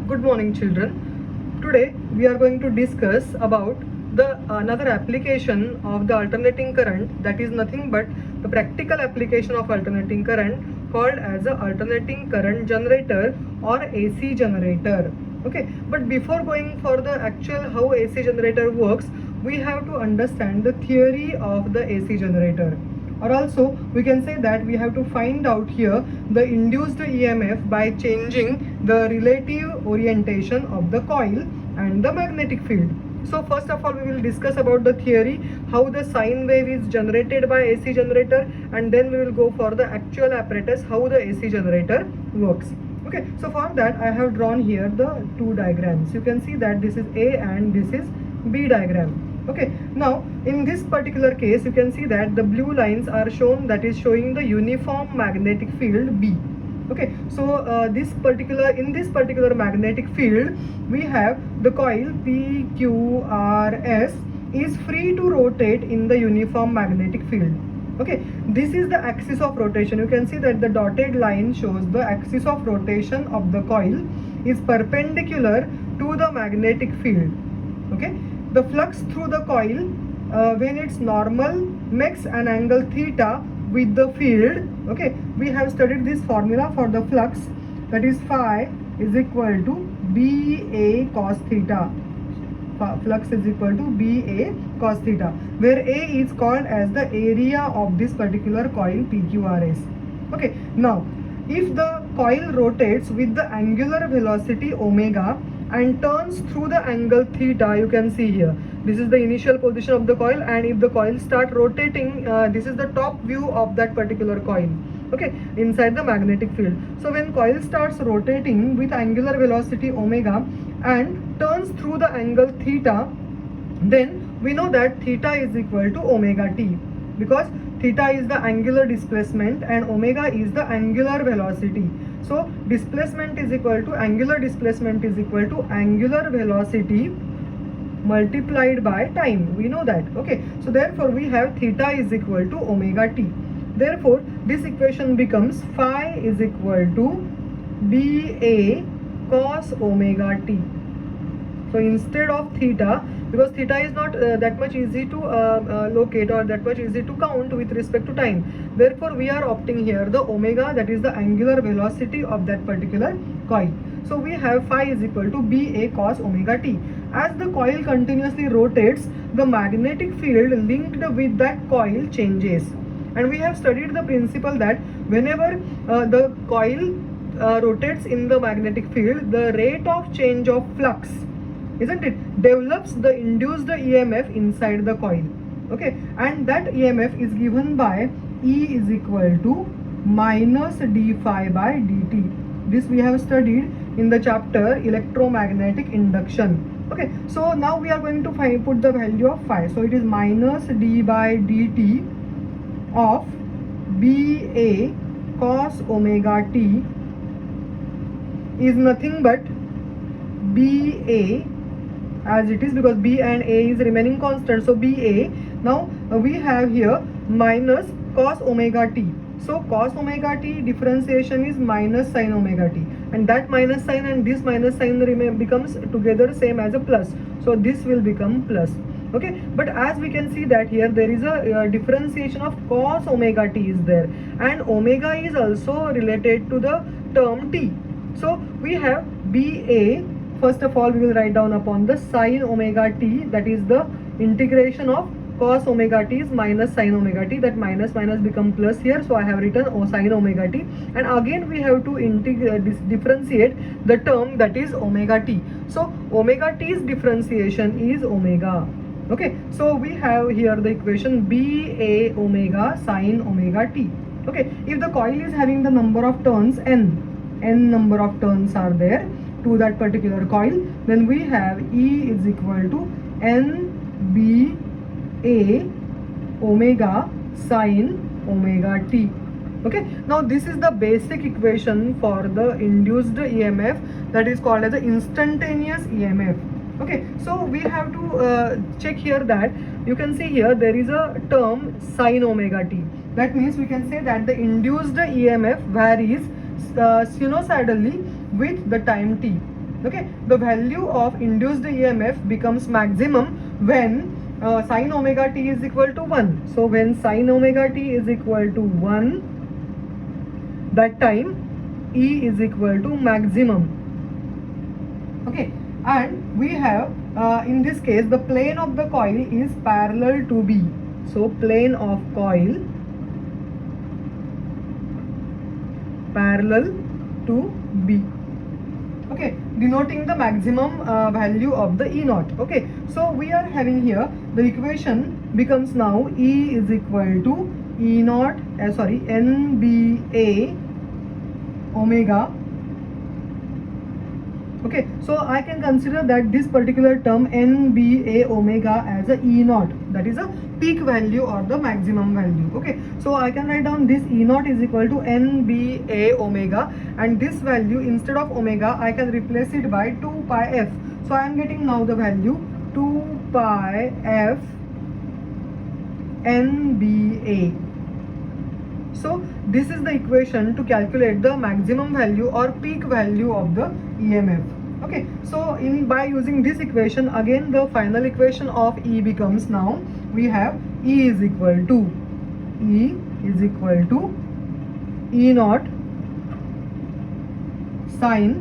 Good morning, children. Today we are going to discuss about the another application of the alternating current, that is nothing but the practical application of alternating current called as a alternating current generator or AC generator. Okay, but before going for the actual how AC generator works, we have to understand the theory of the AC generator, or also we can say that we have to find out here the induced EMF by changing the relative orientation of the coil and the magnetic field. So first of all we will discuss about the theory, how the sine wave is generated by AC generator, and then we will go for the actual apparatus, how the AC generator works. Okay, so for that I have drawn here the two diagrams. You can see that this is A and this is B diagram. Okay, now in this particular case you can see that the blue lines are shown, that is showing the uniform magnetic field B. Okay, so in this particular magnetic field we have the coil PQRS is free to rotate in the uniform magnetic field. Okay, this is the axis of rotation. You can see that the dotted line shows the axis of rotation of the coil is perpendicular to the magnetic field. Okay, the flux through the coil when it's normal makes an angle theta with the field. Okay, we have studied this formula for the flux, that is phi is equal to BA cos theta. Flux is equal to BA cos theta, where A is called as the area of this particular coil PQRS. Okay, now if the coil rotates with the angular velocity omega and turns through the angle theta, you can see here this is the initial position of the coil, and if the coil start rotating, this is the top view of that particular coil, okay, inside the magnetic field. So when coil starts rotating with angular velocity omega and turns through the angle theta, then we know that theta is equal to omega t, because theta is the angular displacement and omega is the angular velocity. So displacement is equal to angular displacement is equal to angular velocity multiplied by time. We know that. Okay, so therefore we have theta is equal to omega t. Therefore this equation becomes phi is equal to BA cos omega t. So instead of theta, because theta is not that much easy to locate or that much easy to count with respect to time, therefore we are opting here the omega, that is the angular velocity of that particular coil. So we have phi is equal to BA cos omega t. As the coil continuously rotates, the magnetic field linked with that coil changes, and we have studied the principle that whenever the coil rotates in the magnetic field, the rate of change of flux, isn't it, develops the induced EMF inside the coil. Okay, and that EMF is given by E is equal to minus d phi by dt. This we have studied in the chapter electromagnetic induction. Okay, so now we are going to put the value of phi. So it is minus d by dt of BA cos omega t is nothing but BA as it is, because B and A is remaining constant. So BA, now we have here minus cos omega t. So cos omega t differentiation is minus sin omega t, and that minus sign and this minus sign becomes together same as a plus. So this will become plus. Okay, but as we can see that here there is a differentiation of cos omega t is there, and omega is also related to the term t. So we have BA, first of all we will write down upon the sin omega t, that is the integration of cos omega t is minus sin omega t, that minus minus become plus here. So I have written sin omega t, and again we have to differentiate the term, that is omega t. So omega t's differentiation is omega. Okay, so we have here the equation BA omega sin omega t. Okay, if the coil is having the number of turns n number of turns are there to that particular coil, then we have E is equal to NBA omega sin omega t. Okay, now this is the basic equation for the induced EMF, that is called as the instantaneous EMF. Okay, so we have to check here that you can see here there is a term sin omega t. That means we can say that the induced EMF varies sinusoidally with the time t. Okay, the value of induced EMF becomes maximum when sin omega t is equal to 1. So when sin omega t is equal to 1, that time E is equal to maximum. Okay, and we have in this case the plane of the coil is parallel to B. So plane of coil parallel to B. Okay, denoting the maximum value of the E naught. Okay, so we are having here the equation becomes now E is equal to E naught NBA omega. Okay, so I can consider that this particular term NBA omega as a E naught, that is a peak value or the maximum value. Okay, so I can write down this E naught is equal to NBA omega, and this value instead of omega I can replace it by 2 pi f. So I am getting now the value 2 pi f NBA. So this is the equation to calculate the maximum value or peak value of the EMF. Okay, so by using this equation, again the final equation of E becomes now we have E is equal to E naught sine,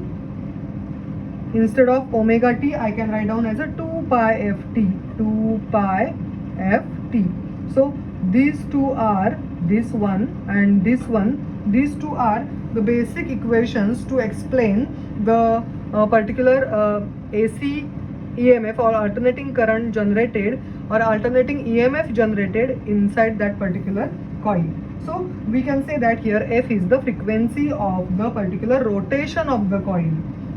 instead of omega t I can write down as a 2 pi ft. So these two are this one and this one. These two are the basic equations to explain the particular AC EMF or alternating current generated or alternating EMF generated inside that particular coil. So we can say that here F is the frequency of the particular rotation of the coil.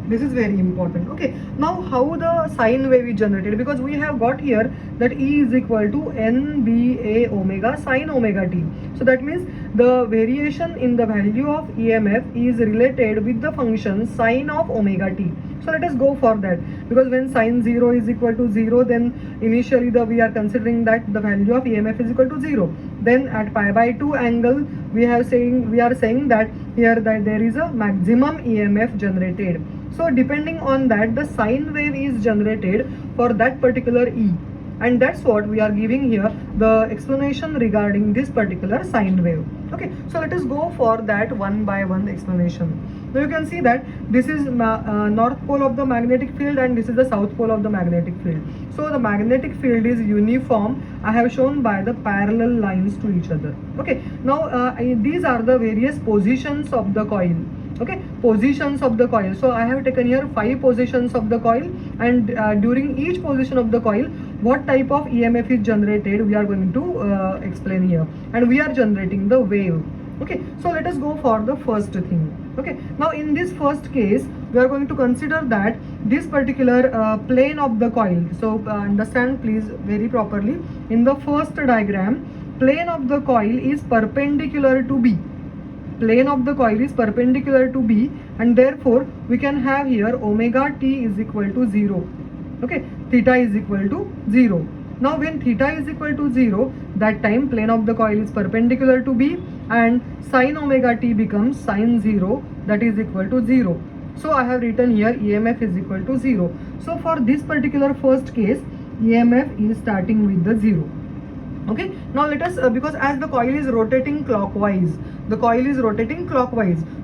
This is very important. Okay, now how the sine wave is generated, because we have got here that E is equal to NBA omega sine omega t. So that means the variation in the value of EMF is related with the function sine of omega t. So let us go for that, because when sine 0 is equal to 0, then initially we are considering that the value of EMF is equal to 0. Then at pi by 2 angle we are saying that here that there is a maximum EMF generated. So depending on that, the sine wave is generated for that particular E, and that's what we are giving here the explanation regarding this particular sine wave. Okay, so let us go for that one by one explanation. Now you can see that this is north pole of the magnetic field and this is the south pole of the magnetic field. So the magnetic field is uniform. I have shown by the parallel lines to each other. Okay, now these are the various positions of the coil. Okay, positions of the coil. So I have taken here 5 positions of the coil, and during each position of the coil what type of EMF is generated we are going to explain here, and we are generating the wave. Okay, so let us go for the first thing. Okay, now in this first case we are going to consider that this particular plane of the coil. So understand please very properly, in the first diagram plane of the coil is perpendicular to B. Plane of the coil is perpendicular to B, and therefore we can have here omega t is equal to 0. Okay, theta is equal to 0. Now when theta is equal to 0, that time plane of the coil is perpendicular to B, and sine omega t becomes sine 0, that is equal to 0. So I have written here EMF is equal to 0. So for this particular first case, EMF is starting with the 0. Okay, now let us because as the coil is rotating clockwise,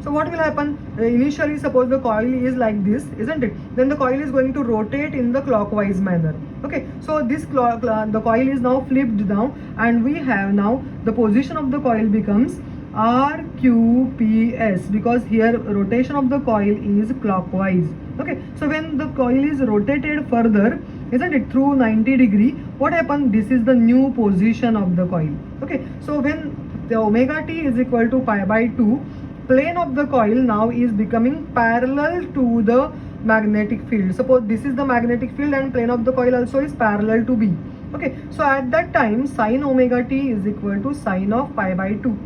so what will happen? Initially suppose the coil is like this, isn't it? Then the coil is going to rotate in the clockwise manner. Okay, so this the coil is now flipped down, and we have now the position of the coil becomes RQPS, because here rotation of the coil is clockwise. Okay, so when the coil is rotated further, isn't it, through 90 degree, what happened? This is the new position of the coil. Okay, so when the omega t is equal to pi by 2, plane of the coil now is becoming parallel to the magnetic field. Suppose this is the magnetic field and plane of the coil also is parallel to B. Okay, so at that time sine omega t is equal to sine of pi by 2.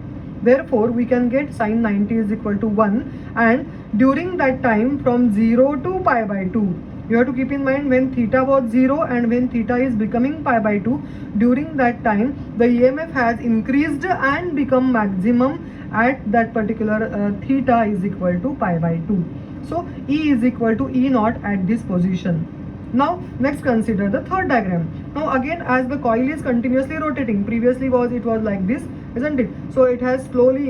Therefore we can get sine 90 is equal to 1, and during that time from 0 to pi by 2, you have to keep in mind when theta was 0 and when theta is becoming pi by 2, during that time the EMF has increased and become maximum at that particular theta is equal to pi by 2. So E is equal to E naught at this position. Now next consider the third diagram. Now again, as the coil is continuously rotating, previously it was like this, isn't it? So it has slowly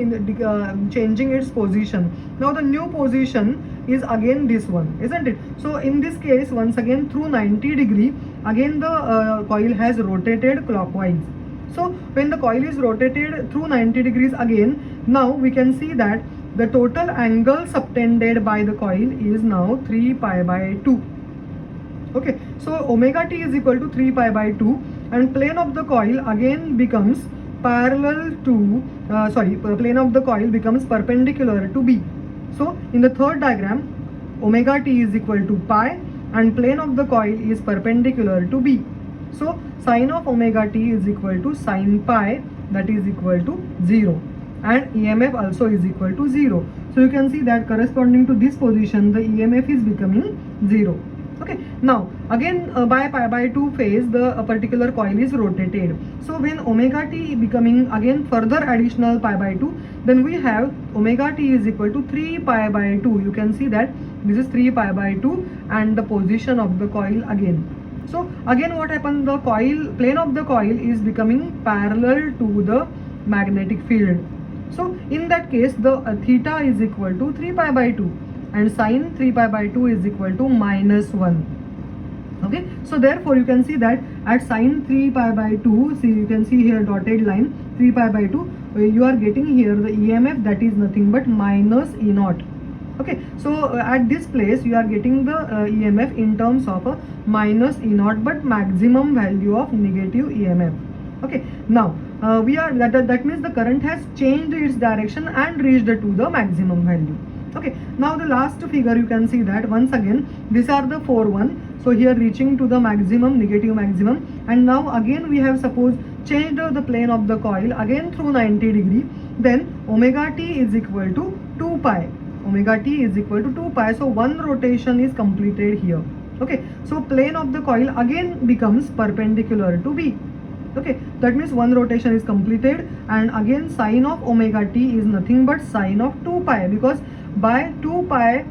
changing its position. Now the new position is again this one, isn't it? So in this case, once again through 90 degree, again the coil has rotated clockwise. So when the coil is rotated through 90 degrees again, now we can see that the total angle subtended by the coil is now 3 pi by 2. Okay, so omega t is equal to 3 pi by 2, and plane of the coil again becomes parallel to plane of the coil becomes perpendicular to B. So in the third diagram, omega t is equal to pi and plane of the coil is perpendicular to B. So sine of omega t is equal to sine pi, that is equal to 0, and EMF also is equal to 0. So you can see that corresponding to this position, the EMF is becoming 0. Okay, now again by pi by 2 phase, the particular coil is rotated. So when omega t becoming again further additional pi by 2, then we have omega t is equal to 3 pi by 2. You can see that this is 3 pi by 2 and the position of the coil again. So again what happened, the plane of the coil is becoming parallel to the magnetic field. So in that case, the theta is equal to 3 pi by 2 and sine 3 pi by 2 is equal to -1. Okay, so therefore you can see that at sine 3 pi by 2, see you can see here dotted line 3 pi by 2, you are getting here the EMF, that is nothing but minus E naught. Okay, so at this place you are getting the EMF in terms of a minus E naught, but maximum value of negative EMF. Okay, now that means the current has changed its direction and reached to the maximum value. Okay, now the last figure you can see that once again these are the 4 1. So here reaching to the maximum, negative maximum, and now again we have suppose changed the plane of the coil again through 90 degree, then omega t is equal to 2 pi. Omega t is equal to 2 pi. So one rotation is completed here. Okay, so plane of the coil again becomes perpendicular to B. Okay, that means one rotation is completed, and again sine of omega t is nothing but sine of 2 pi, because by 2 pi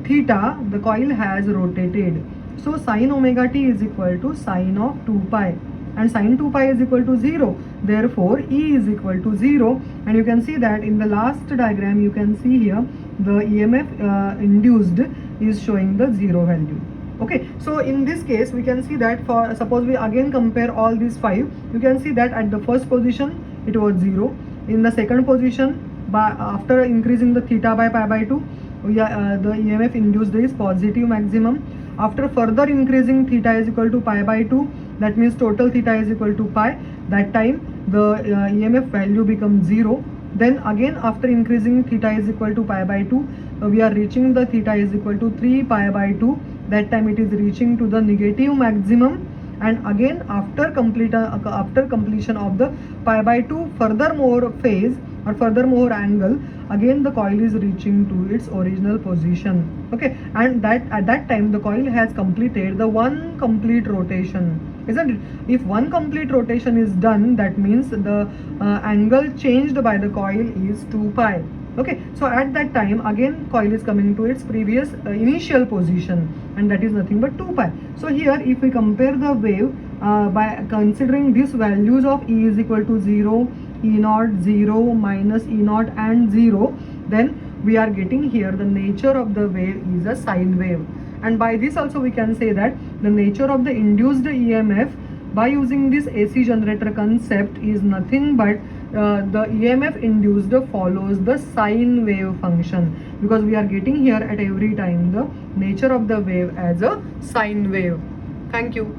theta the coil has rotated. So sine omega t is equal to sine of 2 pi, and sine 2 pi is equal to 0. Therefore E is equal to 0, and you can see that in the last diagram you can see here the EMF induced is showing the 0 value. Okay, so in this case we can see that, for suppose we again compare all these 5, you can see that at the first position it was 0, in the second position after increasing the theta by pi by 2, the EMF induced is positive maximum. After further increasing theta is equal to pi by 2, that means total theta is equal to pi, that time the EMF value becomes 0. Then again after increasing theta is equal to pi by 2, we are reaching the theta is equal to 3 pi by 2, that time it is reaching to the negative maximum. And again after completion of the pi by 2 furthermore phase or furthermore angle, again the coil is reaching to its original position. Okay, and that at that time the coil has completed the one complete rotation, isn't it? If one complete rotation is done, that means the angle changed by the coil is 2 pi. Okay, so at that time again coil is coming to its previous initial position, and that is nothing but 2 pi. So here if we compare the wave by considering these values of E is equal to 0, E naught 0, minus E naught and 0, then we are getting here the nature of the wave is a sine wave. And by this also we can say that the nature of the induced EMF by using this AC generator concept is nothing but the EMF induced follows the sine wave function, because we are getting here at every time the nature of the wave as a sine wave. Thank you.